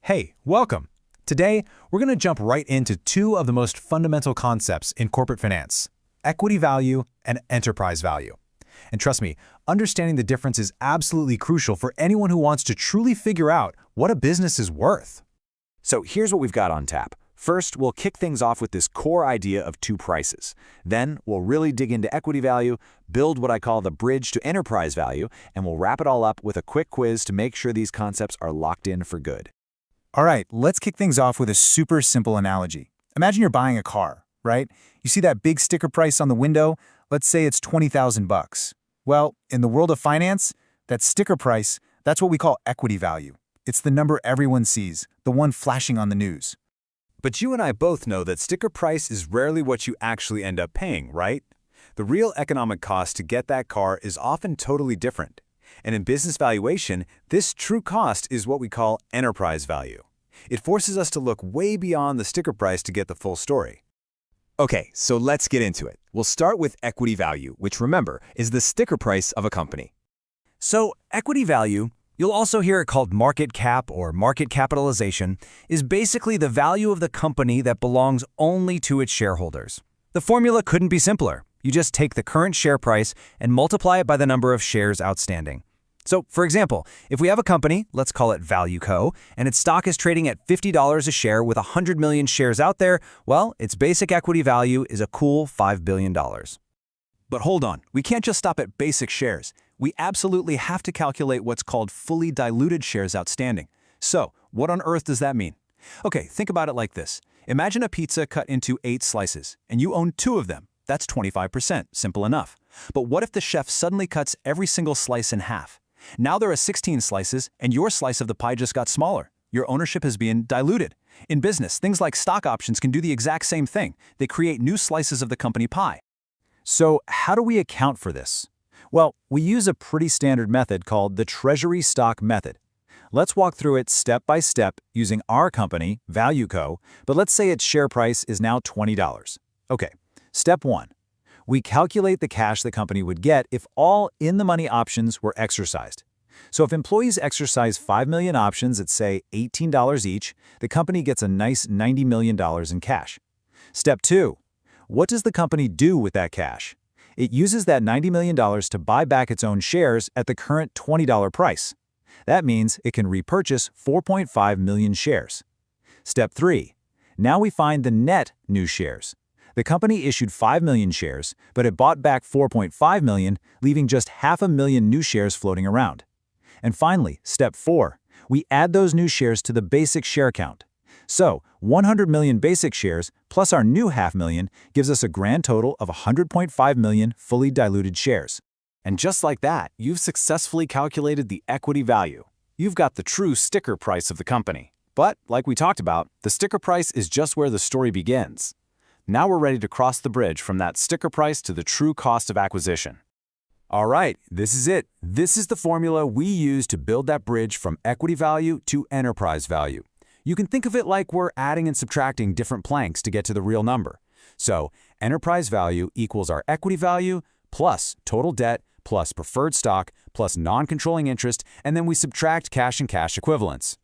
Hey, welcome. Today, we're going to jump right into two of the most fundamental concepts in corporate finance: equity value and enterprise value. And trust me, understanding the difference is absolutely crucial for anyone who wants to truly figure out what a business is worth. So here's what we've got on tap. First, we'll kick things off with this core idea of two prices. Then, we'll really dig into equity value, build what I call the bridge to enterprise value, and we'll wrap it all up with a quick quiz to make sure these concepts are locked in for good. All right, let's kick things off with a super simple analogy. Imagine you're buying a car, right? You see that big sticker price on the window? Let's say it's $20,000. Well, in the world of finance, that sticker price, that's what we call equity value. It's the number everyone sees, the one flashing on the news. But you and I both know that sticker price is rarely what you actually end up paying, right? The real economic cost to get that car is often totally different. And in business valuation, this true cost is what we call enterprise value. It forces us to look way beyond the sticker price to get the full story. Okay, so let's get into it. We'll start with equity value, which, remember, is the sticker price of a company. So, equity value, you'll also hear it called market cap or market capitalization, is basically the value of the company that belongs only to its shareholders. The formula couldn't be simpler. You just take the current share price and multiply it by the number of shares outstanding. So, for example, if we have a company, let's call it Value Co., and its stock is trading at $50 a share with 100 million shares out there, well, its basic equity value is a cool $5 billion. But hold on, we can't just stop at basic shares. We absolutely have to calculate what's called fully diluted shares outstanding. So, what on earth does that mean? Okay, think about it like this. Imagine a pizza cut into 8 slices, and you own 2 of them. That's 25%, simple enough. But what if the chef suddenly cuts every single slice in half? Now there are 16 slices, and your slice of the pie just got smaller. Your ownership has been diluted. In business, things like stock options can do the exact same thing. They create new slices of the company pie. So how do we account for this? Well, we use a pretty standard method called the Treasury Stock Method. Let's walk through it step by step using our company, Value Co., but let's say its share price is now $20. Okay, step 1. We calculate the cash the company would get if all in-the-money options were exercised. So if employees exercise 5 million options at, say, $18 each, the company gets a nice $90 million in cash. Step 2. What does the company do with that cash? It uses that $90 million to buy back its own shares at the current $20 price. That means it can repurchase 4.5 million shares. Step 3. Now we find the net new shares. The company issued 5 million shares, but it bought back 4.5 million, leaving just 500,000 new shares floating around. And finally, step 4. We add those new shares to the basic share count. So, 100 million basic shares plus our new 500,000 gives us a grand total of 100.5 million fully diluted shares. And just like that, you've successfully calculated the equity value. You've got the true sticker price of the company. But, like we talked about, the sticker price is just where the story begins. Now we're ready to cross the bridge from that sticker price to the true cost of acquisition. All right, this is it. This is the formula we use to build that bridge from equity value to enterprise value. You can think of it like we're adding and subtracting different planks to get to the real number. So, enterprise value equals our equity value plus total debt plus preferred stock plus non-controlling interest, and then we subtract cash and cash equivalents.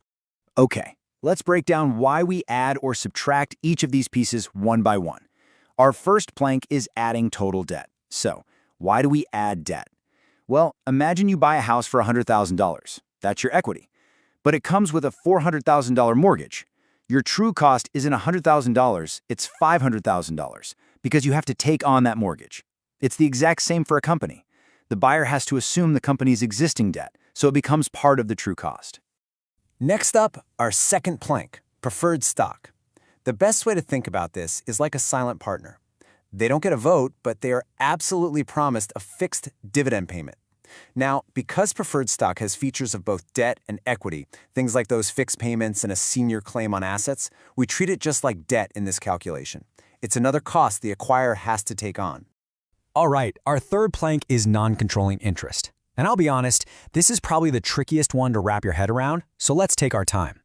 Okay, let's break down why we add or subtract each of these pieces one by one. Our first plank is adding total debt. So, why do we add debt? Well, imagine you buy a house for $100,000. That's your equity. But it comes with a $400,000 mortgage. Your true cost isn't $100,000, it's $500,000 because you have to take on that mortgage. It's the exact same for a company. The buyer has to assume the company's existing debt, so it becomes part of the true cost. Next up, our second plank, preferred stock. The best way to think about this is like a silent partner. They don't get a vote, but they are absolutely promised a fixed dividend payment. Now, because preferred stock has features of both debt and equity, things like those fixed payments and a senior claim on assets, we treat it just like debt in this calculation. It's another cost the acquirer has to take on. All right, our third plank is non-controlling interest. And I'll be honest, this is probably the trickiest one to wrap your head around, so let's take our time.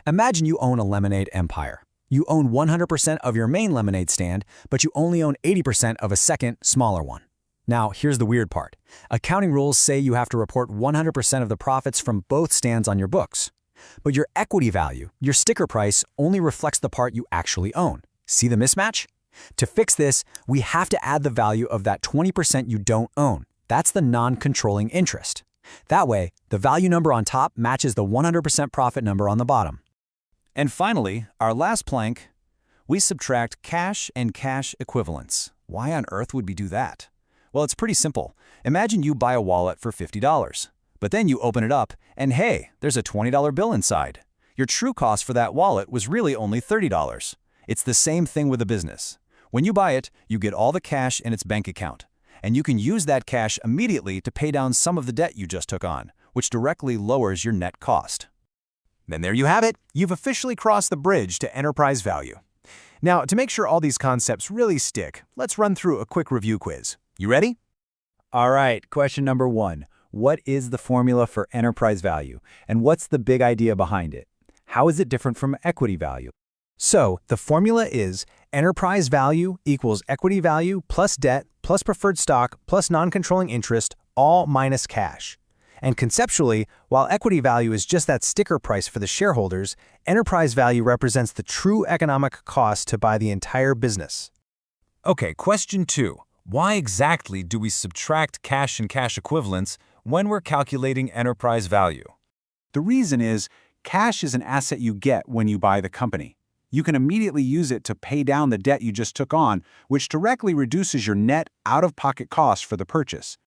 Imagine you own a lemonade empire. You own 100% of your main lemonade stand, but you only own 80% of a second, smaller one. Now, here's the weird part. Accounting rules say you have to report 100% of the profits from both stands on your books. But your equity value, your sticker price, only reflects the part you actually own. See the mismatch? To fix this, we have to add the value of that 20% you don't own. That's the non-controlling interest. That way, the value number on top matches the 100% profit number on the bottom. And finally, our last plank, we subtract cash and cash equivalents. Why on earth would we do that? Well, it's pretty simple. Imagine you buy a wallet for $50, but then you open it up and hey, there's a $20 bill inside. Your true cost for that wallet was really only $30. It's the same thing with a business. When you buy it, you get all the cash in its bank account, and you can use that cash immediately to pay down some of the debt you just took on, which directly lowers your net cost. Then there you have it. You've officially crossed the bridge to enterprise value. Now, to make sure all these concepts really stick, let's run through a quick review quiz. You ready? All right, question number 1. What is the formula for enterprise value, and what's the big idea behind it? How is it different from equity value? So, the formula is enterprise value equals equity value plus debt plus preferred stock plus non-controlling interest, all minus cash. And conceptually, while equity value is just that sticker price for the shareholders, enterprise value represents the true economic cost to buy the entire business. Okay, question 2. Why exactly do we subtract cash and cash equivalents when we're calculating enterprise value? The reason is cash is an asset you get when you buy the company. You can immediately use it to pay down the debt you just took on, which directly reduces your net out-of-pocket cost for the purchase.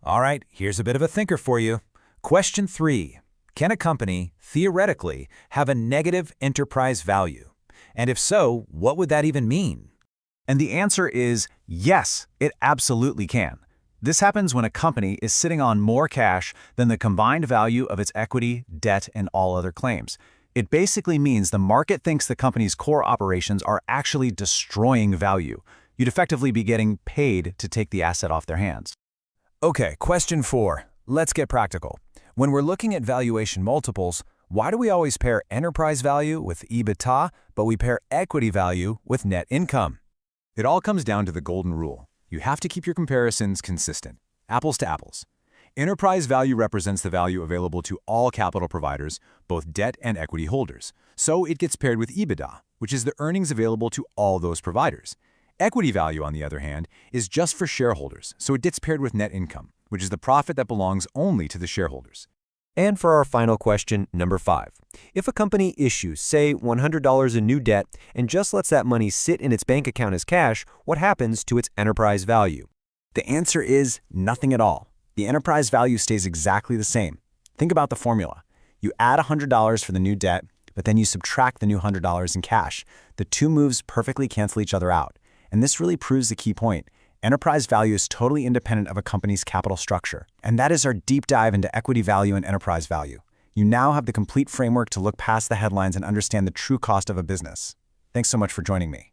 All right, here's a bit of a thinker for you. Question 3. Can a company, theoretically, have a negative enterprise value? And if so, what would that even mean? And the answer is yes, it absolutely can. This happens when a company is sitting on more cash than the combined value of its equity, debt, and all other claims. It basically means the market thinks the company's core operations are actually destroying value. You'd effectively be getting paid to take the asset off their hands. Okay, question 4. Let's get practical. When we're looking at valuation multiples, why do we always pair enterprise value with EBITDA, but we pair equity value with net income? It all comes down to the golden rule. You have to keep your comparisons consistent, apples to apples. Enterprise value represents the value available to all capital providers, both debt and equity holders. So it gets paired with EBITDA, which is the earnings available to all those providers. Equity value, on the other hand, is just for shareholders, so it gets paired with net income, which is the profit that belongs only to the shareholders. And for our final question, number 5. If a company issues, say, $100 in new debt and just lets that money sit in its bank account as cash, what happens to its enterprise value? The answer is nothing at all. The enterprise value stays exactly the same. Think about the formula. You add $100 for the new debt, but then you subtract the new $100 in cash. The two moves perfectly cancel each other out. And this really proves the key point. Enterprise value is totally independent of a company's capital structure. And that is our deep dive into equity value and enterprise value. You now have the complete framework to look past the headlines and understand the true cost of a business. Thanks so much for joining me.